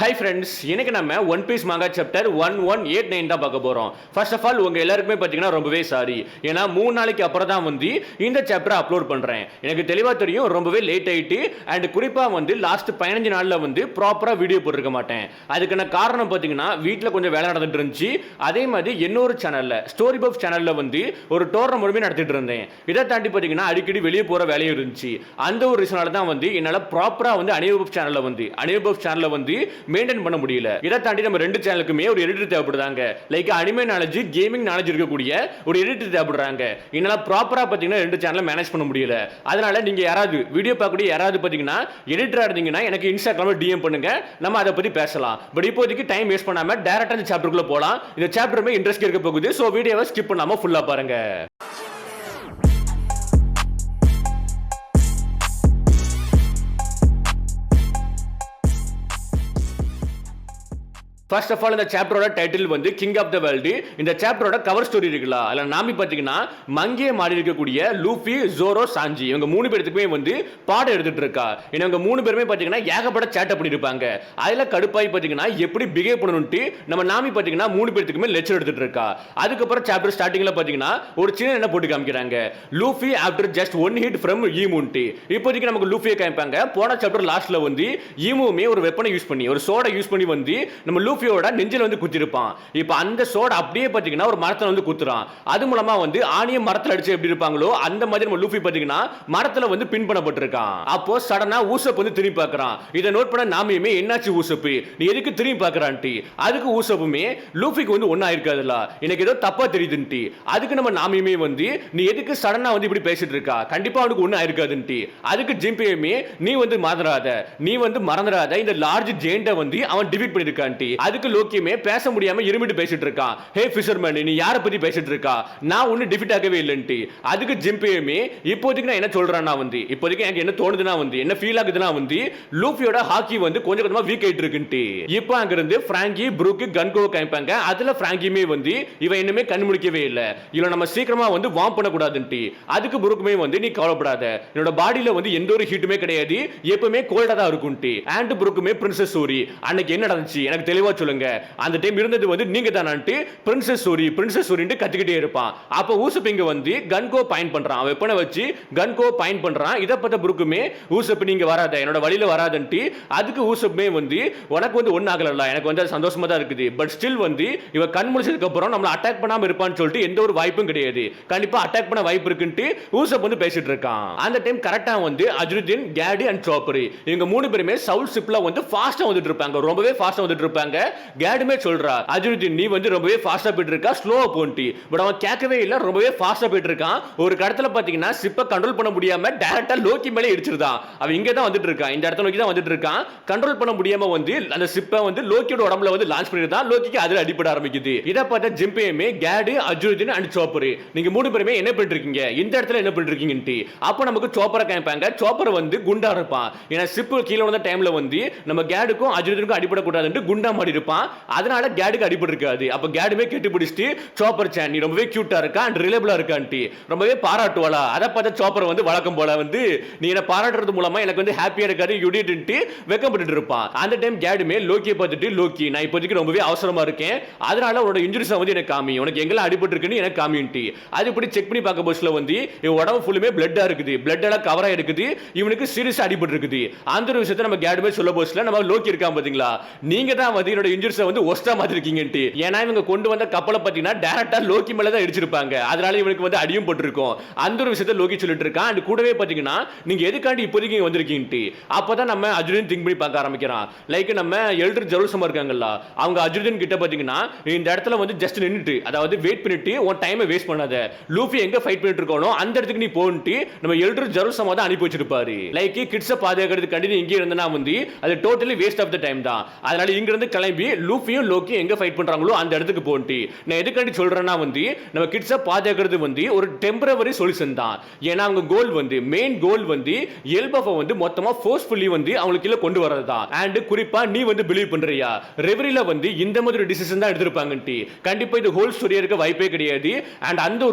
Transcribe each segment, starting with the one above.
Hi friends, இன்னைக்கு நம்ம one piece மாங்கா சாப்டர் 1189 தான் பார்க்க போறோம். ஃபர்ஸ்ட் ஆஃப் ஆல் உங்க எல்லாருக்குமே பார்த்தீங்கன்னா ரொம்பவே சாரி. ஏன்னா 3 நாளைக்கு அப்புறம் தான் வந்து இந்த சாப்டரை அப்லோட் பண்றேன். எனக்கு தெளிவா தெரியும் ரொம்பவே லேட் ஆயிட்டு அண்ட் குறிப்பா வந்து லாஸ்ட் 15 நாள்ல வந்து ப்ராப்பரா வீடியோ போட்டிருக்க மாட்டேன். அதுக்கான காரணம் பார்த்தீங்கன்னா வீட்டில் கொஞ்சம் வேலை நடந்துட்டு இருந்துச்சு. அதே மாதிரி இன்னொரு சேனல்ல ஸ்டோரி பஃப் சேனல்ல வந்து ஒரு டோர்னமெண்ட் நடத்திட்டு இருந்தேன். இதை தாண்டி பார்த்தீங்கன்னா அடிக்கடி வெளியே போற வேலையும் இருந்துச்சு. அந்த ஒரு ரீசனால தான் வந்து என்னால ப்ராப்பரா வந்து அனிவபஃப் சேனல்ல வந்து மெயின்டைன் பண்ண முடியல. இதை தாண்டி நம்ம ரெண்டு சேனலுக்குமே ஒரு எடிட்டர் தேவைப்படுறாங்க. Like anime knowledge, gaming knowledge இருக்கக்கூடிய ஒரு எடிட்டர் தேவைப்படுறாங்க. என்னால ப்ராப்பரா பாத்தீங்கன்னா ரெண்டு சேனலை மேனேஜ் பண்ண முடியல. அதனால நீங்க யாராவது வீடியோ பார்க்கக்கூடிய யாராவது பாத்தீங்கன்னா எடிட்டரா இருந்தீங்கன்னா எனக்கு இன்ஸ்டாகிராம்ல டிஎம் பண்ணுங்க, நம்ம அதை பத்தி பேசலாம். பட் இப்போதைக்கு டைம் வேஸ்ட் பண்ணாம டைரக்டா இந்த சாப்டருக்குள்ள போலாம். இந்த சாப்டருமே இன்ட்ரெஸ்ட் இருக்க போகுது. சோ வீடியோவை ஸ்கிப் பண்ணாம ஃபுல்லா பாருங்க. ஃபர்ஸ்ட் ஆஃப் ஆல் இந்த சாப்டரோட டைட்டில் வந்து கிங் ஆஃப் த வேர்ல்டு. இந்த சாப்டரோட கவர் ஸ்டோரி இருக்குல்ல, அதில் நாமி பார்த்தீங்கன்னா மங்கே மாறி இருக்கக்கூடிய லூஃபி, ஜோரோ, சாஞ்சி இவங்க 3 பேருக்குமே வந்து பாடம் எடுத்துட்டு இருக்கா. இவங்க 3 பேருமே பார்த்தீங்கன்னா ஏகப்பட்ட சேட்டை பண்ணிருப்பாங்க. அதில் கடுப்பாய் பார்த்தீங்கன்னா எப்படி பிஹேவ் பண்ணணும்ட்டு நம்ம நாமி பார்த்தீங்கன்னா 3 பேருக்குமே லெக்சர் எடுத்துட்டு இருக்கா. அதுக்கப்புறம் சாப்டர் ஸ்டார்டிங்ல பார்த்தீங்கன்னா ஒரு சின்ன என்ன போட்டு காமிக்கிறாங்க, Luffy after just one hit from ஈமுன்ட்டு. இப்போதைக்கு நமக்கு லூஃபியை காமிப்பாங்க. போன சாப்டர் லாஸ்ட்ல வந்து ஈமுமே ஒரு வெப்பனை யூஸ் பண்ணி, ஒரு சோடை யூஸ் பண்ணி வந்து நம்ம லூஃபியோட நெஞ்சில வந்து குத்திருப்பான். இப்போ அந்த சோட அப்படியே பாத்தீங்கன்னா ஒரு மரத்துல வந்து குத்துறான். அது மூலமா வந்து ஆணிய மரத்துல அடிச்சு எப்படி இருப்பாங்களோ அந்த மாதிரி நம்ம லூஃபி பாத்தீங்கன்னா மரத்துல வந்து பின் பண்ணப்பட்டிருக்கான். அப்போ சடனா ஊசப் வந்து திரும்பி பார்க்கறான். இதை நோட் பண்ண நாமியுமே என்னாச்சு ஊசப்பு, நீ எதுக்கு திரும்பி பார்க்கறான்ட்டி. அதுக்கு ஊசப்புமே லூஃபிக்கு வந்து ஒண்ணா இருக்காதுல்ல, எனக்கு ஏதோ தப்பா தெரியுதுன்ட்டி. அதுக்கு நம்ம நாமியுமே வந்து நீ எதுக்கு சடனா வந்து இப்படி பேசிட்டு இருக்கா, கண்டிப்பா அவனுக்கு ஒண்ணா இருக்காதுன்ட்டி. அதுக்கு ஜிம்பியுமே நீ வந்து மறந்துடாத இந்த லார்ஜ் ஜெயண்ட வந்து அவன் டிஃபீட் பண்ணிருக்கான்ட்டி. அதுக்கு லோக்கியுமே பேச முடியாம இருமிட்டு பேசிட்டு இருக்கான். ஹே ஃபிஷர்மேன், நீ யார பத்தி பேசிட்டு இருக்கா, நான் ஒண்ணு டிஃபீட் ஆகவே இல்லன்ட்டு. அதுக்கு ஜிம்பியுமே இப்போதைக்கு நான் என்ன சொல்றேன்னா வந்து இப்போதைக்கு எனக்கு என்ன தோணுதுன்னா வந்து என்ன ஃபீல் ஆகுதுன்னா வந்து லூஃபியோட ஹாக்கி வந்து கொஞ்சம் கொஞ்சமா வீக் ஆயிட்டு இருக்குன்ட்டு. இப்போ அங்க இருந்து பிராங்கி, ப்ரூக், கன்கோ காமிப்பாங்க. அதுல பிராங்கியுமே வந்து இவன் இன்னுமே கண் முழிக்கவே இல்ல, இவன் நம்ம சீக்கிரமா வந்து வார்ம் பண்ண கூடாதுன்ட்டு. அதுக்கு ப்ரூக்குமே வந்து நீ கவலைப்படாத, என்னோட பாடியில வந்து எந்த ஒரு ஹீட்டுமே கிடையாது, எப்பவுமே கோல்டா தான் இருக்கும்ட்டு. அண்ட் ப்ரூக்குமே பிரின்சஸ் சூரி அன்னைக்கு என்ன நடந்துச்சு எனக்கு தெளிவா சொல்லுங்க, அந்த டைம் இருந்தது வந்து நீங்க தானான்ட்டு பிரின்சஸ் சூரின்ட்டு கத்திக்கிட்டே இருப்பான். அப்ப ஊசப்பிங்க வந்து கன்கோ பாயிண்ட் பண்றான், வெப்பனை வச்சு கன்கோ பாயிண்ட் பண்றான். இத பத்த புருக்குமே ஊசப் நீங்க வராத, என்னோட வழியில வராதன்ட்டு. அதுக்கு ஊசப்மே வந்து உனக்கு வந்து ஒண்ணு ஆகலல்ல, எனக்கு வந்து சந்தோஷமா தான் இருக்குது, பட் ஸ்டில் வந்து இவ கண் முழிச்சதுக்கு அப்புறம் நம்மள அட்டாக் பண்ணாம இருப்பான்னு சொல்லிட்டு எந்த ஒரு வாய்ப்பும் கிடையாது, கண்டிப்பா அட்டாக் பண்ண வாய்ப்பு இருக்குன்ட்டு ஊசப் வந்து பேசிட்டு இருக்கான். அந்த டைம் கரெக்டா வந்து அஜ்ருதீன், கேடி அண்ட் சாப்பர் இவங்க 3 பேருமே சவுல் ஷிப்ல வந்து ஃபாஸ்டா வந்துட்டு இருப்பாங்க, ரொம்பவே ஃபாஸ்டா வந்துட்டு இருப்பாங்க. கேடுமே சொல்றா, அஜ்ருதீன் நீ வந்து ரொம்பவே ஃபாஸ்டா போயிட்டு இருக்கா, ஸ்லோவா போன்ட்டி. பட் அவன் கேட்கவே இல்ல, ரொம்பவே ஃபாஸ்டா போயிட்டு இருக்கான். ஒரு கடத்துல பாத்தீங்கன்னா ஷிப்பை கண்ட்ரோல் பண்ண முடியாம டைரக்டா லோக்கி மேலே இடிச்சிருதான். அவன் இங்க தான் வந்துட்டு இருக்கான், இந்த இடத்துல நோக்கி தான் வந்துட்டு இருக்கான். கண்ட்ரோல் பண்ண முடியாம வந்து அந்த ஷிப்பை வந்து லோக்கியோட உடம்புல வந்து லான்ச் பண்ணிருந்தான். லோக்கிக்கு அதுல அடிபட ஆரம்பிக்குது. இத பார்த்த ஜிம்பேயுமே கேடு, அஜ்ருதீன் அண்ட் சாப்பர் நீங்க 3 பேருமே என்ன பண்ணிட்டு இருக்கீங்க, இந்த இடத்துல என்ன பண்ணிட்டு இருக்கீங்கன்ட்டு. அப்போ நமக்கு சாப்பரை காமிப்பாங்க. சாப்பர் வந்து குண்டா இருப்பான், ஏன்னா ஷிப் கீழே வந்த டைம்ல வந்து நம்ம கேடுக்கும் அஜ்ருதீனுக்கும் அடிபடக்கூடாதுன்னு குண்டா மாறி இருப்பான். அதனால கேடுக்கு அடிபட்டு இருக்காது. அப்ப கேடுமே கெட்டி பிடிச்சிட்டு சாப்பர் சான் நீ ரொம்பவே கியூட்டா இருக்கா அண்ட் ரிலேபிளா இருக்கான்ட்டி ரொம்பவே பாராட்டுவாளா. அதை பார்த்த சாப்பர் வந்து வழக்கம் போல வந்து நீ என்ன பாராட்டுறது மூலமா எனக்கு வந்து ஹாப்பியா இருக்காது யூடிட்டு வெக்கப்பட்டு இருப்பான். அந்த டைம் கேடுமே லோக்கியை பார்த்துட்டு, லோக்கி நான் இப்போதைக்கு ரொம்பவே அவசரமா இருக்கேன், அதனால உன்னோட இன்ஜுரிஸ் வந்து எனக்கு காமி, உனக்கு எங்கெல்லாம் அடிபட்டு இருக்குன்னு எனக்கு காமின்ட்டி. அது இப்படி செக் பண்ணி பார்க்க போஸ்ட்ல வந்து இவன் உடம்பு ஃபுல்லுமே பிளட்டா இருக்குது, பிளட் எல்லாம் கவரா இருக்குது, இவனுக்கு சீரியஸா அடிபட்டு இருக்குது. அந்த ஒரு விஷயத்தை நம்ம கேடுமே சொல்ல போஸ்ட்ல நம்ம லோக்கி இருக்கான் பாத்தீங்களா, நீங்க தான் வந்து என்னோட இன்ஜுரிஸ் வந்து ஒஸ்டா மாதிரி இருக்கீங்கன்ட்டு. ஏன்னா இவங்க கொண்டு வந்த கப்பலை பார்த்தீங்கன்னா டைரக்டா லோக்கி மேல தான் இடிச்சிருப்பாங்க, அதனால இவனுக்கு வந்து அடியும் போட்டுருக்கும். அந்த ஒரு விஷயத்தை லோக்கி சொல்லிட்டு இருக்கான். அண்ட் கூடவே பார்த்தீங்கன்னா நீங்க எதுக்காண்டி இப்போதைக்கு வந்திருக்கீங்கன்ட்டு. அப்பதான் நம்ம அஜ்ருதீன் திங்க் பண்ணி பார்க்க ஆரம்பிக்கிறான். லைக் நம்ம எல்டர் ஜெருசலம் இருக்காங்கல்ல, அவங்க அஜ்ருதீன் கிட்ட பார்த்தீங்கன்னா இந்த இடத்துல வந்து ஜஸ்ட் நின்னுட்டு, அதாவது வெயிட் பண்ணிட்டு உன் டைமை வேஸ்ட் பண்ணாத, லூஃபி எங்க ஃபைட் பண்ணிட்டு இருக்கானோ அந்த இடத்துக்கு நீ போன்ட்டு நம்ம எல்டர் ஜெருசலம் தான் அனுப்பி வச்சிருப்பாரு. லைக் கிட்ஸை பாதுகாக்கிறதுக்காண்டி இங்கே இருந்தனா வந்து அது totally waste of the time தான். அதனால இங்க இருந்து கிளம்பி கிளம்பி லூஃபியும் லோக்கியும் எங்க ஃபைட் பண்றாங்களோ அந்த இடத்துக்கு போன்ட்டு. நான் எதுக்காண்டி சொல்றேன்னா வந்து நம்ம கிட்ஸை பாதுகாக்கிறது வந்து ஒரு டெம்பரவரி சொல்யூஷன் தான். ஏன்னா அவங்க கோல் வந்து மெயின் கோல் வந்து எல்பஃபை வந்து மொத்தமா ஃபோர்ஸ்ஃபுல்லி வந்து அவங்களுக்கு கீழே கொண்டு வரது தான். அண்ட் குறிப்பா நீ வந்து பிலீவ் பண்றியா ரெவரியில வந்து இந்த மாதிரி டிசிஷன் தான் எடுத்திருப்பாங்கன்ட்டு? கண்டிப்பா இது ஹோல் ஸ்டோரியா இருக்க வாய்ப்பே கிடையாது. அண்ட் அந்த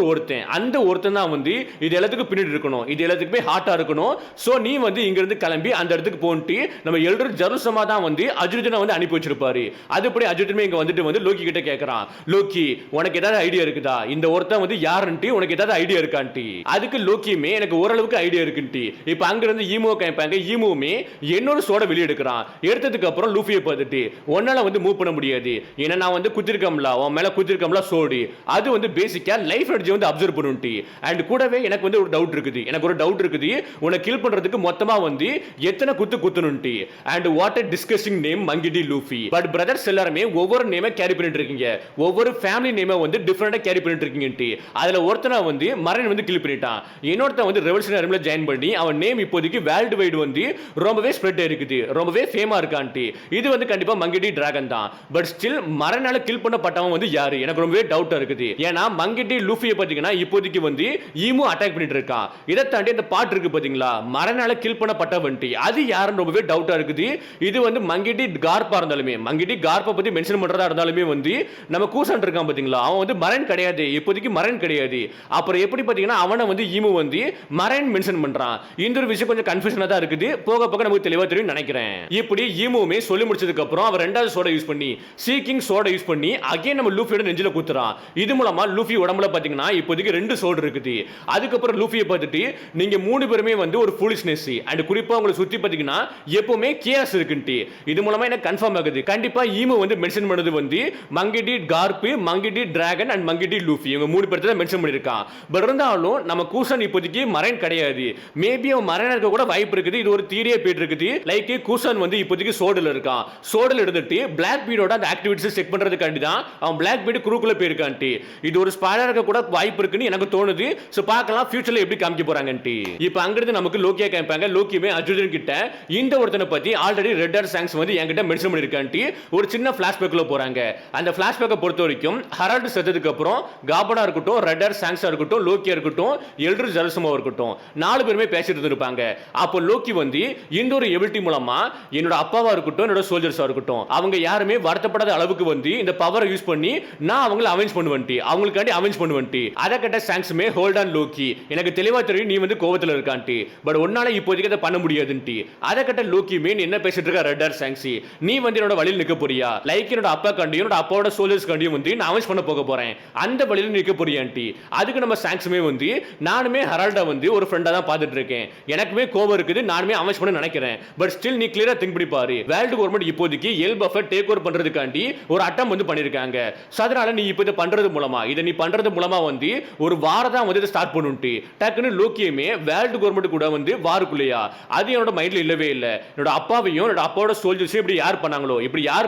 ஒருத்தன் தான் வந்து இது எல்லாத்துக்கும் பின்னாடி இருக்கணும், இது எல்லாத்துக்குமே ஹார்ட்டா இருக்கணும். சோ நீ வந்து இங்க இருந்து கிளம்பி அந்த இடத்துக்கு போன்ட்டு நம்ம எல்டர் ஜெருசலமா தான் வந்து அர்ஜுனனை வந்து அனுப்பி வச்சிருப்பாரு. அதுபடி அர்ஜுனமே இங்க வந்துட்டு வந்து லோக்கி கிட்ட கேக்குறான், லோக்கி உனக்கு ஏதாவது ஐடியா இருக்குதா, இந்த ஒருத்தன் வந்து யாருன்ட்டு உனக்கு ஏதாவது ஐடியா இருக்கான்ட்டு? அதுக்கு லோக்கியுமே எனக்கு ஓரளவுக்கு ஐடியா இருக்குன்ட்டு இப்ப அங்க இருந்து ஈமோ கேட்பாங்க. ஈமோவுமே என்னோட சோட வெளியே எடுக்கிறான். எடுத்ததுக்கு அப்புறம் லூஃபியை பார்த்துட்டு உன்னால வந்து மூவ் பண்ண முடியாது, ஏன்னா நான் வந்து குத்திருக்கம்ல உன் மேல குத்திருக்கம்ல சோடு, அது வந்து பேசிக்கா லைஃப் எனர்ஜி வந்து அப்சர்வ் பண்ணுன்ட்டு. அண்ட் கூடவே எனக்கு வந்து ஒரு டவுட் இருக்குது, உன்னை கில் பண்றதுக்கு மொத்தமா வந்து எத்தனை குத்தணும்ட்டு. And what a disgusting name monkey D Luffy. But brothers எல்லாரும் ஒவ்வொரு நேமை கேரி பண்ணிட்டு இருக்கீங்க, ஒவ்வொரு ஃபேமிலி நேமை வந்து டிஃபரெண்டா கேரி பண்ணிட்டு இருக்கீங்கன்ட்டு. அதுல ஒருத்தனை வந்து மரன் வந்து கில் பண்ணிட்டான், இன்னொருத்தன் வந்து ரெவல்யூஷனரி ஆர்மில ஜாயின் பண்ணி அவன் நேம் இப்போதைக்கு வேர்ல்டு வைடு வந்து ரொம்பவே ஸ்ப்ரெட் ஆயிருக்குது, ரொம்பவே ஃபேமா இருக்கான்ட்டு. இது வந்து கண்டிப்பா மங்கி டி டிராகன் தான். பட் ஸ்டில் மரனால கில் பண்ணப்பட்டவன் வந்து யாரு எனக்கு ரொம்பவே டவுட்டா இருக்குது. ஏன்னா மங்கி டி லூஃபியை பாத்தீங்கன்னா இப்போதைக்கு வந்து ஈமோ அட்டாக் பண்ணிட்டு இருக்கான். இதை தாண்டி அந்த பாட்டு இருக்கு பாத்தீங்களா, மரனால கில் பண்ணப்பட்டவன், அது யாருன்னு ரொம்பவே டவுட்டா இருக்குது. இது வந்து மங்கி டி கார்பா இருந்தாலுமே, மங்கி டி கார்பா பத்தி மென்ஷன் பண்றதா இருந்தாலுமே வந்து நம்ம கூசன் இருக்கான் பாத்தீங்களா, அவன் வந்து மரன் கிடையாது, இப்போதைக்கு மரன் கிடையாது. அப்புறம் எப்படி பாத்தீங்கன்னா அவனை வந்து ஈமோ வந்து மரன் மென்ஷன் பண்றான். இந்த ஒரு விஷயம் கொஞ்சம் கன்ஃபியூஷனா தான் இருக்குது, போக போக நமக்கு தெளிவா தெரியும் நினைக்கிறேன். இப்படி ஈமோவுமே சொல்லி முடிச்சதுக்கு அப்புறம் அவன் ரெண்டாவது சோட யூஸ் பண்ணி சீக்கிங் சோட யூஸ் பண்ணி அகைன் நம்ம லூஃபியோட நெஞ்சில குத்துறான். இது மூலமா லூஃபி உடம்புல பாத்தீங்கன்னா இப்போதைக்கு 2 சோடு இருக்குது. அதுக்கப்புறம் லூஃபியை பார்த்துட்டு நீங்க 3 பேருமே வந்து ஒரு ஃபூலிஷ்னஸ் அண்ட் குறிப்பா உங்களை சுத்தி பாத்தீங்கன்னா எப்பவுமே கியாஸ் இருக்குன்ட்டு. இது மூலமா எனக்கு கன்ஃபார்ம் ஆகுது, கண்டிப்பா ஈமோ வந்து மென்ஷன் பண்ணது வந்து monkey D Garp, monkey D Dragon and monkey D Luffy, இவங்க 3 பேர் தான் மென்ஷன் பண்ணிருக்கான். பட் இருந்தாலும் நம்ம கூசன் இப்போதைக்கு மரைன் கிடையாது, மேபி அவன் மரைன் இருக்க கூட வாய்ப்பு இருக்குது. இது ஒரு தியரியே போயிட்டு இருக்குது. லைக் கூசன் வந்து இப்போதைக்கு சோடுல இருக்கான், சோடுல இருந்துட்டு பிளாக் பீடோட அந்த ஆக்டிவிட்டிஸ் செக் பண்றதுக்காண்டி தான் அவன் பிளாக் பீட் குரூக்குள்ள போயிருக்கான்ட்டு. இது ஒரு ஸ்பாயிலர் இருக்க கூட வாய்ப்பு இருக்குன்னு எனக்கு தோணுது. சோ பார்க்கலாம் ஃபியூச்சர்ல எப்படி காமிக்க போறாங்கன்ட்டு. இப்போ அங்கிருந்து நமக்கு லோக்கியா கேட்பாங்க. லோக்கியுமே அர்ஜுனன் கிட்ட இந்த ஒருத்தனை பத்தி ஆல்ரெடி ரெட் ஆர் சாங்ஸ் வந்து என்கிட்ட மென்ஷன் பண்ணிருக்கான்ட்டு ஒரு சின்ன பிளாஷ்பேக்ல போறாங்க. அந்த பிளாஷ்பேக்கை பொறுத்த வரைக்கும் ஹரால்ட் செத்ததுக்கு அப்புறம் காபனா இருக்கட்டும், ரெட் ஆர் சாங்ஸா இருக்கட்டும், லோக்கியா இருக்கட்டும், எல்டர் ஜெருசலமா இருக்கட்டும், 4 பேருமே பேசிட்டு இருந்திருப்பாங்க. அப்போ லோக்கி வந்து இந்த ஒரு எபிலிட்டி மூலமா என்னோட அப்பாவா இருக்கட்டும், என்னோட சோல்ஜர்ஸா இருக்கட்டும், அவங்க யாருமே வருத்தப்படாத அளவுக்கு வந்து இந்த பவரை யூஸ் பண்ணி நான் அவங்களை அவெஞ்ச் பண்ணுவேன், அவங்களுக்காண்டி அவெஞ்ச் பண்ணுவேன். அத கட்ட சாங்ஸ்மே ஹோல்ட் ஆன் லோக்கி, எனக்கு தெளிவா தெரியும் நீ வந்து கோவத்துல இருக்கான்ட்டு, பட் உன்னால இப்போதைக்கு அதை பண்ண முடியாதுன்ட்டு. அத கட்ட லோக்கியுமே நீ என்ன பேசிட்டு இருக்க ரெட் ஆர் சாங்ஸ், நீ வந்து என்னோட வழியில் நிக்க போறியா, லைக் என்னோட அப்பா கண்டியும் என்னோட அப்பாவோட சோல்ஜர்ஸ் கண்டியும் வந்து நான் அவெஞ்ச் பண்ண போக போறேன், அந்த வழியில் நிக்க போறியான்ட்டு. அதுக்கு நம்ம சாங்ஸ்மே வந்து நானுமே ஹரால்டா வந்து ஒரு ஃப்ரெண்டா தான் பார்த்துட்டு இருக்கேன், எனக்குமே கோவம் இருக்குது, நானுமே அவெஞ்ச் பண்ண நினைக்கிறேன். பட் ஸ்டில் நீ கிளியரா திங்க் பண்ணி பாரு, வேர்ல்ட் கவர்மெண்ட் இப்போதைக்கு எல்பஃபை டேக் ஓவர் பண்றதுக்காண்டி ஒரு அட்டம் வந்து பண்ணிருக்காங்க. அதனால நீ இப்போ இதை பண்றது மூலமா, இதை நீ பண்றது மூலமா வந்து ஒரு வார தான் வந்து ஸ்டார்ட் பண்ணுன்ட்டு. டக்குன்னு லோக்கியுமே வேர்ல்ட் கவர்மெண்ட் கூட வந்து வாருக்குள்ளையா, அது என்னோட மைண்ட்ல இல்லவே இல்லை. என்னோட அப்பாவையும் என்னோட அப்பாவோட சோல்ஜர்ஸையும் இப்படி யார்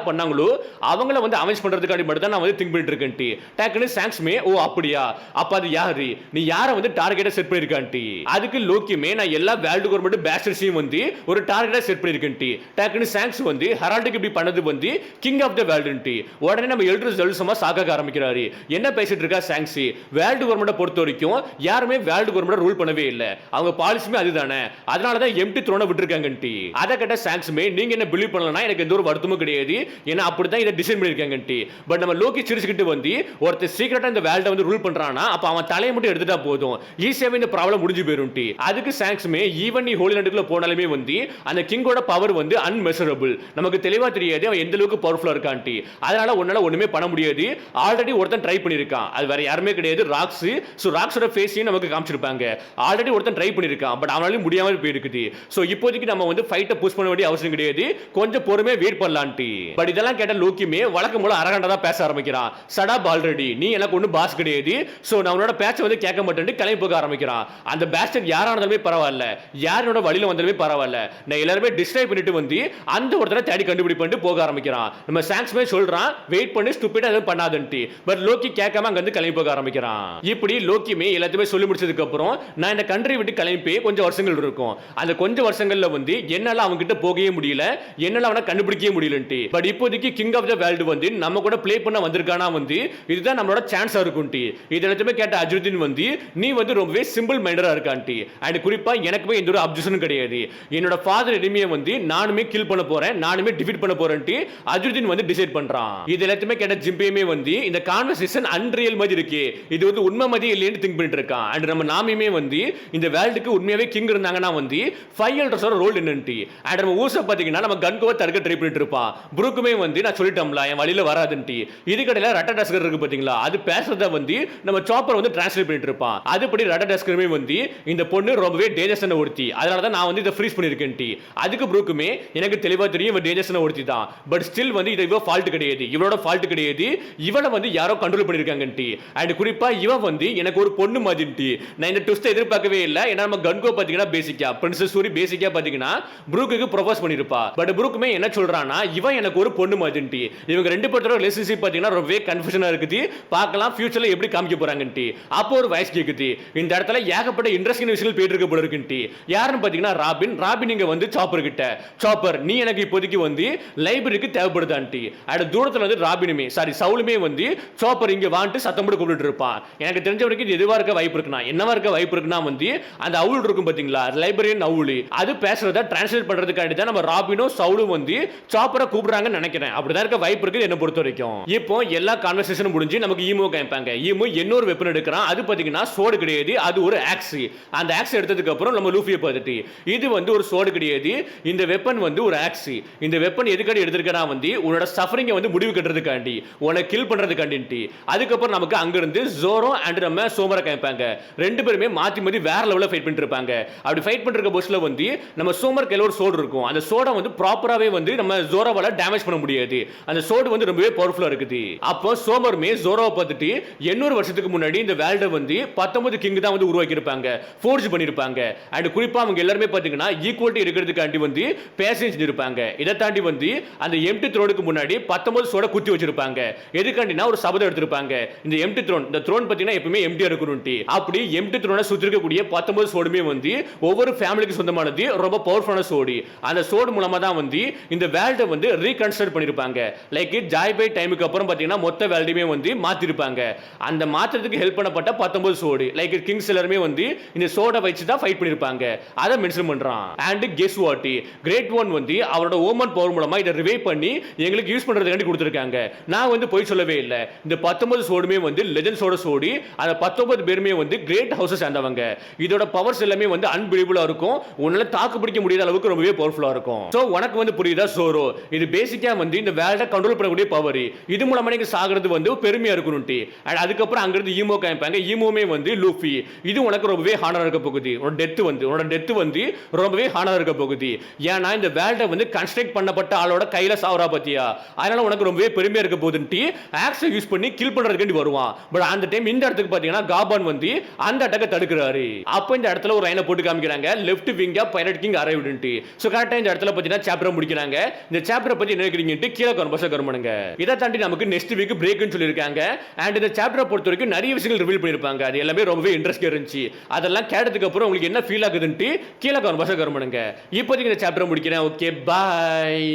பண்ணாங்களோ அவங்கள வந்து அவெஞ்ச் பண்றதுக்காண்டி மட்டும் தான் நான் வந்து திங்க் பண்ணிட்டு இருக்கேன்ட்டு. டக்குன்னு சாங்ஸ்மே ஓ அப்படியா, அப்ப அது யாரு, நீ யாரை வந்து டார்கெட்டா செட் பண்ணிருக்கான்ட்டு. அதுக்கு லோக்கியுமே நான் எல்லா வேர்ல்ட் கவர்மெண்ட் பேஸ்டர்ஸையும் வந்து ஒரு டார்கெட்டா செட் பண்ணிருக்கேன்ட்டு. டக்குன்னு சாங்ஸ் வந்து ஹரால்டுக்கு இப்படி பண்ணது வந்து கிங் ஆஃப் த வேர்ல்டுன்ட்டு. உடனே நம்ம எல்டர் ஜெருசலமா சாக்க ஆரம்பிக்கிறாரு. என்ன பேசிட்டு இருக்கா சாங்ஸ், வேர்ல்ட் கவர்மெண்ட் பொறுத்த வரைக்கும் யாருமே வேர்ல்ட் கவர்மெண்ட் ரூல் பண்ணவே இல்லை, அவங்க பாலிசியுமே அதுதானே, அதனால தான் எம்டி த்ரோனை விட்டுருக்காங்கன்ட்டு. அதை கேட்ட சாங்ஸ்மே நீங்க என்ன பிலீவ் பண்ணலனா எனக்கு எந்த ஒரு வருத்தமும் கிடையாது, ஏன்னா அப்படிதான் இதை டிசைன் பண்ணிருக்காங்கன்ட்டு. பட் நம்ம லோக்கி சிரிச்சுக்கிட்டு வந்து ஒருத்தர் சீக்கிரட்டா இந்த வேர்ல்ட வந்து ரூல் பண்றானா, அப்ப அவன் தலையை மட்டும் எடுத்துட்டா போதும், ஈஸியாவே இந்த ப்ராப்ளம் முடிஞ்சு போயிரும்ட்டு. அதுக்கு சாங்ஸ்மே ஈவன் நீ ஹோலி லேண்டுக்குள்ள போனாலுமே வந்து அந்த கிங்கோட பவர் வந்து அன்மெஷரபிள், நமக்கு தெளிவா தெரியாது அவன் எந்த அளவுக்கு பவர்ஃபுல்லா இருக்கான்ட்டு. அதனால உன்னால ஒண்ணுமே பண்ண முடியாது. ஆல்ரெடி ஒருத்தன் ட்ரை பண்ணிருக்கான், அது வேற யாருமே கிடையாது, ராக்ஸ். சோ ராக்ஸோட ஃபேஸையும் நமக்கு காமிச்சிருப்பாங்க. ஆல்ரெடி ஒருத்தன் ட்ரை பண்ணிருக்கான், பட் அவனால முடியாம போயிருக்குது. சோ இப்போதைக்கு நம்ம வந்து ஃபைட்டை புஷ் பண்ண வேண்டிய அவசியம் கிடையாது, கொஞ்சம் பொறுமையா வெயிட் பண்ணலாம்ட்டு. பட் இதெல்லாம் கேட்ட லோக்கியுமே வழக்கம் போல அரகண்டா தான் பேச ஆரம்பிக்கிறான். சடாப் ஆல்ரெடி நீ எனக்கு ஒன்னும் பாஸ் கிடையாது, சோ நான் உன்னோட பேச்சை வந்து கேட்க மாட்டேன்னு கிளம்பி போக ஆரம்பிக்கிறான். அந்த பேஸ்டர் யாரானதுமே பரவாயில்ல, யாரோட வழியில வந்தாலுமே பரவாயில்ல, நான் எல்லாருமே டிஸ்ட்ரைப் பண்ணிட்டு வந்து அந்த ஒருத்தரை தேடி கண்டுபிடிப்பு போக ஆரம்பிக்கிறான். நம்ம சாங்ஸ்மே சொல்றான் வெயிட் பண்ணி ஸ்டூபிடா எதுவும் பண்ணாதன்ட்டு. பட் லோக்கி கேட்காம அங்க இருந்து கிளம்பி போக ஆரம்பிக்கிறான். இப்படி லோக்கியுமே எல்லாத்தையுமே சொல்லி முடிச்சதுக்கு அப்புறம் நான் இந்த கண்ட்ரி விட்டு கிளம்பி கொஞ்சம் வருஷங்கள் இருக்கும். அந்த கொஞ்சம் வருஷங்கள்ல வந்து என்னால அவங்க கிட்ட போகவே முடியல, என்னால அவனை கண்டுபிடிக்கவே முடியலன்ட்டு. பட் இப்போதைக்கு கிங் ஆஃப் த வேர்ல்டு வந்து நம்ம கூட ப்ளே பண்ண வந்திருக்கானா வந்து இதுதான் நம்மளோட சான்ஸா இருக்கும்டி. இது எல்லாத்தையுமே கேட்ட அஜருதீன் வந்து நீ வந்து ரொம்பவே சிம்பிள் மைண்டரா இருக்கான்டி. அண்ட் குறிப்பா எனக்குமே எந்த ஒரு அப்ஜெக்ஷனும் கிடையாது. என்னோட ஃபாதர் எனிமியை வந்து நானுமே கில் பண்ண போறேன், நானுமே டிஃபீட் பண்ண போறேன்ட்டு அஜருதீன் வந்து டிசைட் பண்றான். இது எல்லாத்தையுமே கேட்ட ஜிம்பேயுமே வந்து இந்த கான்வர்சேஷன் அன்ரியல் மாதிரி இருக்கு, இது வந்து உண்மை மாதிரி இல்லைன்னு திங்க் பண்ணிட்டு இருக்கான். அண்ட் நம்ம நாமியுமே வந்து இந்த வேர்ல்டுக்கு உண்மையாவே கிங் இருந்தாங்கன்னா வந்து 5 எல்டர்ஸோட ரோல் என்னன்ட்டு. அண்ட் நம்ம ஊச பாத்தீங்கன்னா நம்ம கன்கோவை தடுக்க ட்ரை பண்ணிட்டு இருப்பான். புரூக்குமே வந்து நான் சொல்லிட்டோம்ல என் வழியில வராதுன்ட்டு. இதுக்கடையில ரட்டடஸ்கர் இருக்கு பாத்தீங்களா, அது பேசுறத வந்து நம்ம சாப்பர் வந்து டிரான்ஸ்லேட் பண்ணிட்டு இருப்பான். அதுபடி ரட்டடஸ்கருமே வந்து இந்த பொண்ணு ரொம்பவே டேஞ்சரஸான ஒருத்தி, அதனால தான் நான் வந்து இதை ஃப்ரீஸ் பண்ணிருக்கேன்ட்டு. அதுக்கு புரூக்குமே எனக்கு தெளிவா தெரியும் இவன் டேஞ்சரஸான ஒருத்தி தான், பட் ஸ்டில் வந்து இது இவ ஃபால்ட் கிடையாது, இவளோட ஃபால்ட் கிடையாது, இவளை வந்து யாரோ கண்ட்ரோல் பண்ணிருக்காங்கன்ட்டு. அண்ட் குறிப்பா இவ வந்து எனக்கு ஒரு பொண்ணு மாதிரின்ட்டு. நான் இந்த ட்விஸ்ட் எதிர்பார்க்கவே இல்லை. ஏன்னா நம்ம கன்கோ பாத்தீங்கன்னா பேசிக்கா பிரின்சஸ் சூரி பேசிக்கா பாத்தீங்கன்னா புரூக்குக்கு ப்ரொபோஸ் பண்ணிருப்பா. பட் புரூக்குமே என்ன சொல்றானா இவன் எனக்கு ஒரு பொண்ணு மாதிரின்ட்டு. இவங்க ரெண்டு பேரோட ரிலேஷன்ஷிப் பாத்தீங்கன்னா ரொம்பவே கன்ஃபியூஷனா இருக்குது. பார்க்கலாம் ஃபியூச்சர்ல எப்படி காமிக்க போறாங்கன்ட்டு. அப்போ ஒரு வாய்ஸ் கேக்குது, இந்த இடத்துல ஏகப்பட்ட இன்ட்ரெஸ்டிங் விஷயங்கள் போயிட்டு இருக்க போல இருக்குன்ட்டு. யாருன்னு பாத்தீங்கன்னா ராபின். ராபின் இங்க வந்து சாப்பர் கிட்ட, சாப்பர் நீ எனக்கு இப்போதைக்கு வந்து லைப்ரரிக்கு தேவைப்படுதான்ட்டு. அட தூரத்துல வந்து ராபினுமே சவுலுமே வந்து சாப்பர் இங்க வான்ட்டு சத்தம் போட்டு கூப்பிட்டு இருப்பான். எனக்கு தெரிஞ்ச வரைக்கும் எதுவா இருக்க வாய்ப்பு இருக்குன்னா, என்னவா இருக்க வாய்ப்பு இருக்குன்னா வந்து அந்த அவுல் இருக்கும் பாத்தீங்களா, லைப்ரரியன் அவுல், அது பேசுறத டிரான்ஸ்லேட் பண்றதுக்காண்டி தான் நம்ம ராபினும் சவுலும் வந்து சாப்பரை கூப்பிடுறாங்கன்னு நினைக்கிறேன். அப்படிதான் இருக்க வாய்ப்பு இருக்கு என்ன பொறுத்த வரைக்கும். இப்போ எல்லா கான்வர்சேஷனும் முடிஞ்சு நமக்கு ஈமோ காமிப்பாங்க. ஈமோ இன்னொரு வெப்பன் எடுக்கிறான். அது பாத்தீங்கன்னா சோடு கிடையாது, அது ஒரு ஆக்ஸ். அந்த ஆக்ஸ் எடுத்ததுக்கு அப்புறம் நம்ம லூஃபியை பார்த்துட்டு இது வந்து ஒரு சோடு கிடையாது, இந்த வெப்பன் வந்து ஒரு ஆக்ஸ். இந்த வெப்பன் எதுக்காண்டி எடுத்திருக்கா வந்து உன்னோட சஃபரிங்கை வந்து முடிவு கட்டுறதுக்காண்டி, உன்னை கில் பண்றதுக்காண்டி. அதுக்கப்புறம் நமக்கு அங்க இருந்து ஜோரோ அண்ட் நம்ம சோமரை காமிப்பாங்க. ரெண்டு பேருமே மாத்தி மாத்தி வேற லெவல்ல ஃபைட் பண்ணிட்டு இருப்பாங்க. அப்படி ஃபைட் பண்ற போஸ்ட்ல வந்து நம்ம சோமர் கையில ஒரு சோடு இருக்கும். அந்த சோடை வந்து ப்ராப்பராவே வந்து நம்ம ஜோரோவால டேமேஜ் பண்ண முடியாது. அந்த சோடு வந்து ரொம்பவே பவர்ஃபுல்லா இருக்குது. அப்போ சோமர்மே ஜோரோவை பார்த்துட்டு 800 வருஷத்துக்கு முன்னாடி இந்த வேர்ல்டை வந்து 19 கிங் தான் வந்து உருவாக்கி இருப்பாங்க, ஃபோர்ஜ் பண்ணிருப்பாங்க. அண்ட் குறிப்பா அவங்க எல்லாருமே பாத்தீங்கன்னா ஈக்குவாலிட்டி இருக்கிறதுக்காண்டி வந்து பேசேஜ் இருப்பாங்க. இதை தாண்டி வந்து அந்த எம்டி த்ரோனுக்கு முன்னாடி 19 சோட குத்தி வச்சிருப்பாங்க. எதுக்காண்டினா ஒரு சபதம் எடுத்திருப்பாங்க, இந்த எம்டி த்ரோன், இந்த த்ரோன் பாத்தீங்கன்னா எப்பவுமே எம்டியா இருக்கணும்ட்டு. அப்படி எம்டி த்ரோனை சுத்தி இருக்கக்கூடிய 19 சோடுமே வந்து ஒவ்வொரு ஃபேமிலிக்கு சொந்தமானது, ரொம்ப பவர்ஃபுல்லான சோடு. அந்த சோடு மூலமா தான் வந்து இந்த வேர்ல்டை வந்து ரீகன்ஸ்ட்ரக்ட் பண்ணிருப்பாங்க. லைக் ஜாய் பை டைமுக்கு அப்புறம் பாத்தீங்கன்னா மொத்த வேர்ல்டையுமே வந்து மாத்திருப்பாங்க. அந்த மாத்திரத்துக்கு ஹெல்ப் பண்ணப்பட்ட 19 சோடு, லைக் கிங்ஸ் எல்லாருமே வந்து இந்த சோடை வச்சு தான் ஃபைட் பண்ணிருப்பாங்க. அதை மென்ஷன் பண்றான். And guess what, grade one வந்து அவரோட ஓமன் பவர் மூலமா இதை ரிவைவ் பண்ணி எங்களுக்கு யூஸ் பண்றதுக்காண்டி கொடுத்திருக்காங்க. நான் வந்து போய் சொல்லவே இல்லை. இந்த 19 சோடுமே வந்து லெஜெண்ட்ஸோட சோடு. அந்த 19 பேருமே வந்து கிரேட் ஹவுஸஸ் சேர்ந்தவங்க. இதோட பவர்ஸ் எல்லாமே வந்து அன்பிலீவபிளா இருக்கும். உன்னால தாக்கு பிடிக்க முடியாத அளவுக்கு ரொம்பவே பவர்ஃபுல்லா இருக்கும். சோ உனக்கு வந்து புரியுதா சோரோ, இது பேசிக்கா வந்து இந்த வேர்ல்ட கண்ட்ரோல் பண்ணக்கூடிய பவர். இது மூலமா நீங்க சாகிறது வந்து பெருமையா இருக்கணும்ட்டு. அதுக்கப்புறம் அங்க இருந்து ஈமோ காமிப்பாங்க. ஈமோமே வந்து லூஃபி, இது உனக்கு ரொம்பவே ஹானரா இருக்க போகுது. உன்னோட டெத் வந்து ரொம்பவே ஹானரா இருக்க போகுது. ஏன்னா இந்த வேர்ல்ட வந்து கன்ஸ்ட்ரக்ட் பண்ணப்பட்ட ஆளோட கையில சாவரா பத்தியா, அதனால உனக்கு ரொம்பவே பெருமையா இருக்க போகுதுன்ட்டு ஆக்ஸை யூஸ் பண்ணி கில் பண்றதுக்காண்டி வருவான். பட் அந்த டைம் இந்த இடத்துக்கு பாத்தீங்கன்னா காபான் வந்து அந்த அட்டாக்கை தடுக்கிறாரு. அப்போ இந்த இடத்துல ஒரு லைனை போட்டு காமிக்கிறாங்க, லெஃப்ட் விங்கா பைரட் கிங் அரைவ்டுன்ட்டு. சோ கரெக்ட்டா இந்த இடத்துல பாத்தீங்கன்னா சாப்டர் முடிக்கிறாங்க. இந்த சாப்டரை பத்தி என்ன நினைக்கிறீங்கன்னு கீழே கமெண்ட் பண்ணுங்க. இதை தாண்டி நமக்கு நெக்ஸ்ட் வீக் பிரேக்னு சொல்லியிருக்காங்க. அண்ட் இந்த சாப்டரை பொறுத்த வரைக்கும் நிறைய விஷயங்கள் ரிவீல் பண்ணிருப்பாங்க. அது எல்லாமே ரொம்பவே இன்ட்ரெஸ்டிங்கா இருந்துச்சு. அதெல்லாம் கேட்டதுக்கு அப்புறம் உங்களுக்கு என்ன ஃபீல் ஆகுதுன்ட்டு கீழே கமெண்ட் பண்ணுங்க. இப்போதைக்கு இந்த சாப்டரை முடிக்கிறேன். ஓகே, பாய்.